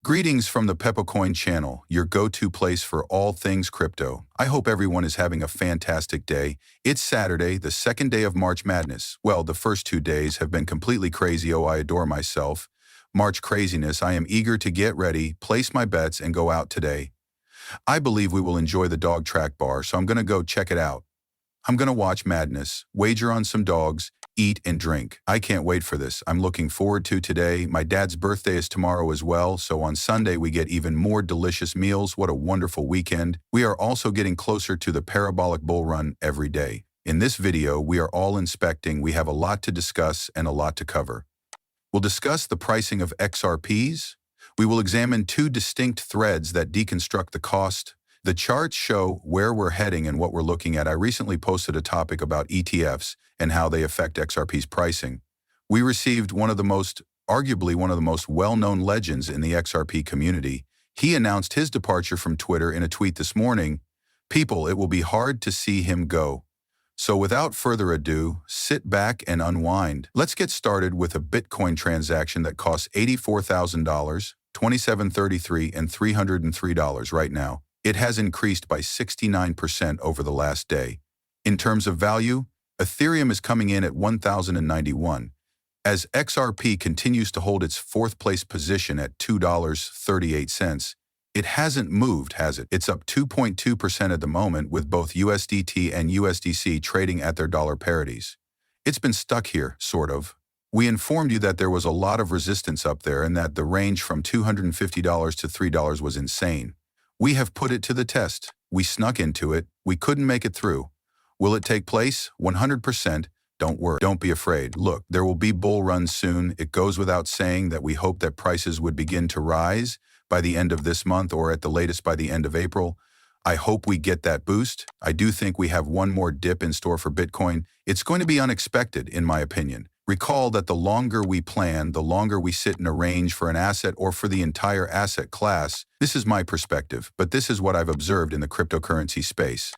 Greetings from the Peppercoin channel, your go-to place for all things crypto. I hope everyone is having a fantastic day. It's Saturday, the second day of March Madness. Well, the first 2 days have been completely crazy. Oh, I adore myself. March craziness. I am eager to get ready, place my bets, and go out today. I believe we will enjoy the dog track bar, so I'm going to go check it out. I'm going to watch Madness, wager on some dogs, eat and drink. I can't wait for this. I'm looking forward to today. My dad's birthday is tomorrow as well, so on Sunday we get even more delicious meals. What a wonderful weekend. We are also getting closer to the parabolic bull run every day. In this video, we are all inspecting. We have a lot to discuss and a lot to cover. We'll discuss the pricing of XRPs. We will examine 2 distinct threads that deconstruct the cost. The charts show where we're heading and what we're looking at. I recently posted a topic about ETFs and how they affect XRP's pricing. We received arguably one of the most well-known legends in the XRP community. He announced his departure from Twitter in a tweet this morning. People, it will be hard to see him go. So without further ado, sit back and unwind. Let's get started with a Bitcoin transaction that costs $84,000, $27.33, and $303 right now. It has increased by 69% over the last day. In terms of value, Ethereum is coming in at $1,091. As XRP continues to hold its 4th place position at $2.38, it hasn't moved, has it? It's up 2.2% at the moment, with both USDT and USDC trading at their dollar parities. It's been stuck here, sort of. We informed you that there was a lot of resistance up there and that the range from $250 to $3 was insane. We have put it to the test. We snuck into it. We couldn't make it through. Will it take place? 100%. Don't worry. Don't be afraid. Look, there will be bull runs soon. It goes without saying that we hope that prices would begin to rise by the end of this month or at the latest by the end of April. I hope we get that boost. I do think we have one more dip in store for Bitcoin. It's going to be unexpected, in my opinion. Recall that the longer we plan, the longer we sit in a range for an asset or for the entire asset class. This is my perspective, but this is what I've observed in the cryptocurrency space.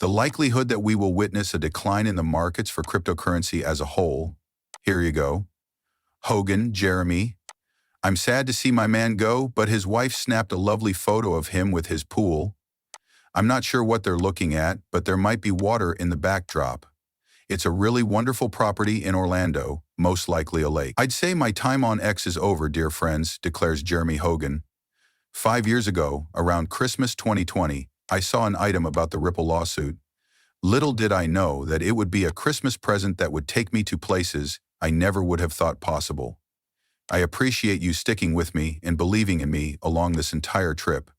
The likelihood that we will witness a decline in the markets for cryptocurrency as a whole. Here you go. Hogan, Jeremy. I'm sad to see my man go, but his wife snapped a lovely photo of him with his pool. I'm not sure what they're looking at, but there might be water in the backdrop. It's a really wonderful property in Orlando, most likely a lake. I'd say my time on X is over, dear friends, declares Jeremy Hogan. 5 years ago, around Christmas 2020, I saw an item about the Ripple lawsuit. Little did I know that it would be a Christmas present that would take me to places I never would have thought possible. I appreciate you sticking with me and believing in me along this entire trip.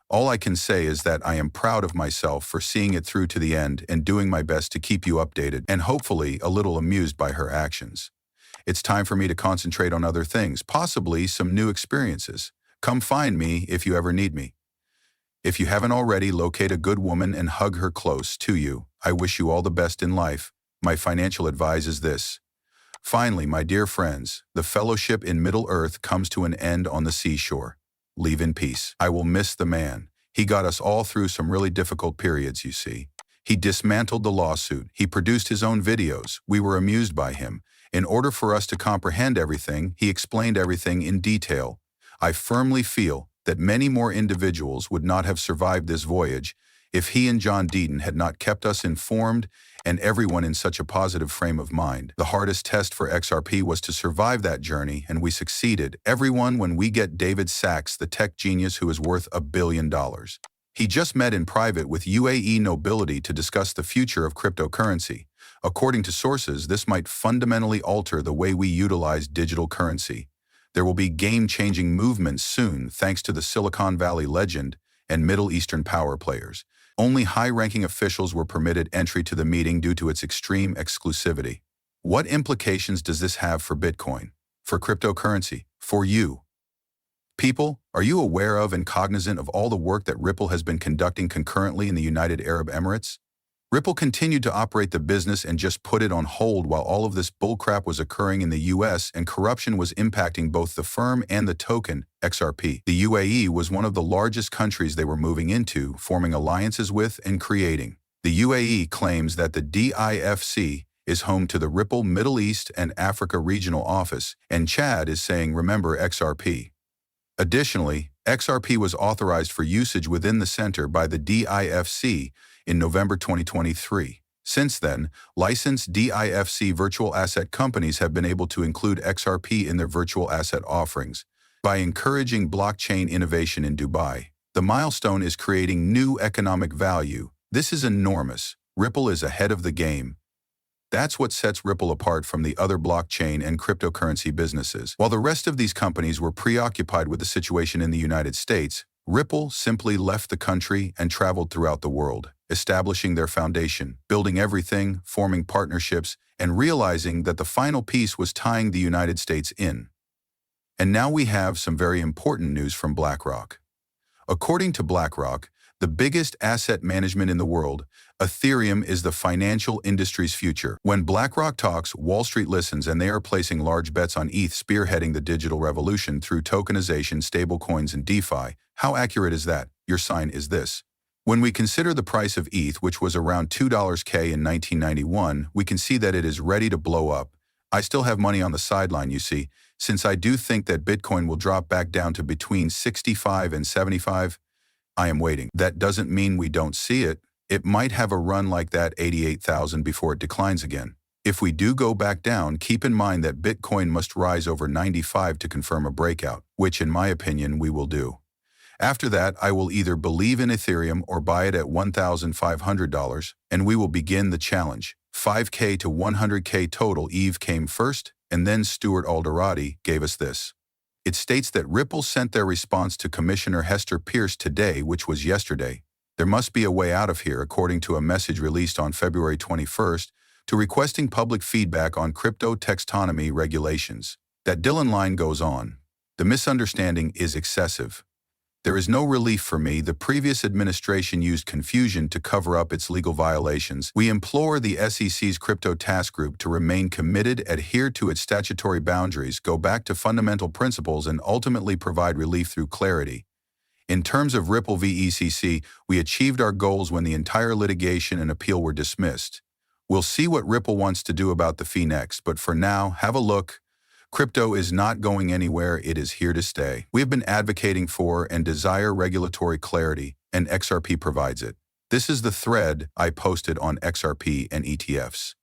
All I can say is that I am proud of myself for seeing it through to the end and doing my best to keep you updated and hopefully a little amused by her actions. It's time for me to concentrate on other things, possibly some new experiences. Come find me if you ever need me. If you haven't already, locate a good woman and hug her close to you. I wish you all the best in life. My financial advice is this. Finally, my dear friends, the fellowship in Middle Earth comes to an end on the seashore. Leave in peace. I will miss the man. He got us all through some really difficult periods, you see. He dismantled the lawsuit. He produced his own videos. We were amused by him. In order for us to comprehend everything, he explained everything in detail. I firmly feel that many more individuals would not have survived this voyage if he and John Deaton had not kept us informed and everyone in such a positive frame of mind. The hardest test for XRP was to survive that journey, and we succeeded. Everyone, when we get David Sachs, the tech genius who is worth $1 billion. He just met in private with UAE nobility to discuss the future of cryptocurrency. According to sources, this might fundamentally alter the way we utilize digital currency. There will be game-changing movements soon thanks to the Silicon Valley legend and Middle Eastern power players. Only high-ranking officials were permitted entry to the meeting due to its extreme exclusivity. What implications does this have for Bitcoin, for cryptocurrency, for you? People, are you aware of and cognizant of all the work that Ripple has been conducting concurrently in the United Arab Emirates? Ripple continued to operate the business and just put it on hold while all of this bullcrap was occurring in the US and corruption was impacting both the firm and the token, XRP. The UAE was one of the largest countries they were moving into, forming alliances with and creating. The UAE claims that the DIFC is home to the Ripple Middle East and Africa Regional Office, and Chad is saying remember XRP. Additionally, XRP was authorized for usage within the center by the DIFC in November 2023. Since then, licensed DIFC virtual asset companies have been able to include XRP in their virtual asset offerings. By encouraging blockchain innovation in Dubai, the milestone is creating new economic value. This is enormous. Ripple is ahead of the game. That's what sets Ripple apart from the other blockchain and cryptocurrency businesses. While the rest of these companies were preoccupied with the situation in the United States, Ripple simply left the country and traveled throughout the world, establishing their foundation, building everything, forming partnerships, and realizing that the final piece was tying the United States in. And now we have some very important news from BlackRock. According to BlackRock, the biggest asset management in the world, Ethereum is the financial industry's future. When BlackRock talks, Wall Street listens, and they are placing large bets on ETH spearheading the digital revolution through tokenization, stablecoins, and DeFi. How accurate is that? Your sign is this. When we consider the price of ETH, which was around $2K in 1991, we can see that it is ready to blow up. I still have money on the sideline, you see, since I do think that Bitcoin will drop back down to between 65 and 75. I am waiting. That doesn't mean we don't see it. It might have a run like that 88,000 before it declines again. If we do go back down, keep in mind that Bitcoin must rise over 95 to confirm a breakout, which in my opinion we will do. After that, I will either believe in Ethereum or buy it at $1,500, and we will begin the challenge. 5K to 100K total. Eve came first, and then Stuart Alderati gave us this. It states that Ripple sent their response to Commissioner Hester Pierce today, which was yesterday. There must be a way out of here, according to a message released on February 21st, to requesting public feedback on crypto taxonomy regulations. That Dylan line goes on. The misunderstanding is excessive. There is no relief for me. The previous administration used confusion to cover up its legal violations. We implore the SEC's Crypto Task Group to remain committed, adhere to its statutory boundaries, go back to fundamental principles, and ultimately provide relief through clarity. In terms of Ripple v. ECC, we achieved our goals when the entire litigation and appeal were dismissed. We'll see what Ripple wants to do about the fee next, but for now, have a look. Crypto is not going anywhere. It is here to stay. We have been advocating for and desire regulatory clarity, and XRP provides it. This is the thread I posted on XRP and ETFs.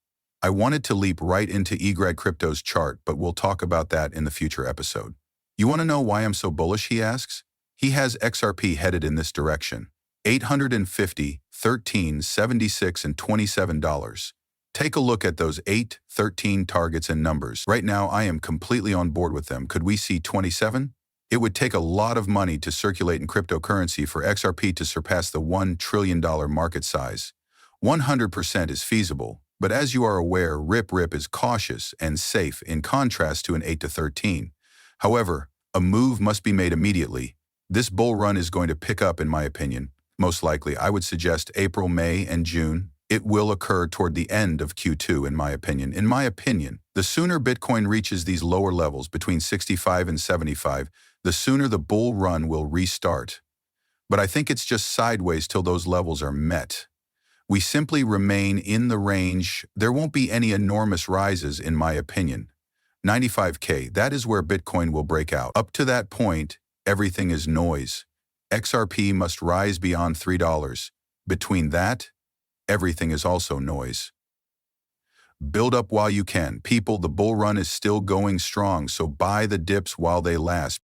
I wanted to leap right into eGrad Crypto's chart, but we'll talk about that in the future episode. You want to know why I'm so bullish, he asks? He has XRP headed in this direction. $850, $13, $76, and $27. Take a look at those 8, 13 targets and numbers. Right now, I am completely on board with them. Could we see 27? It would take a lot of money to circulate in cryptocurrency for XRP to surpass the $1 trillion market size. 100% is feasible, but as you are aware, RIP is cautious and safe in contrast to an 8 to 13. However, a move must be made immediately. This bull run is going to pick up, in my opinion. Most likely, I would suggest April, May, and June. It will occur toward the end of Q2, in my opinion. In my opinion, the sooner Bitcoin reaches these lower levels between 65 and 75, the sooner the bull run will restart. But I think it's just sideways till those levels are met. We simply remain in the range. There won't be any enormous rises, in my opinion. 95K, that is where Bitcoin will break out. Up to that point, everything is noise. XRP must rise beyond $3. Between that, everything is also noise. Build up while you can. People, the bull run is still going strong, so buy the dips while they last.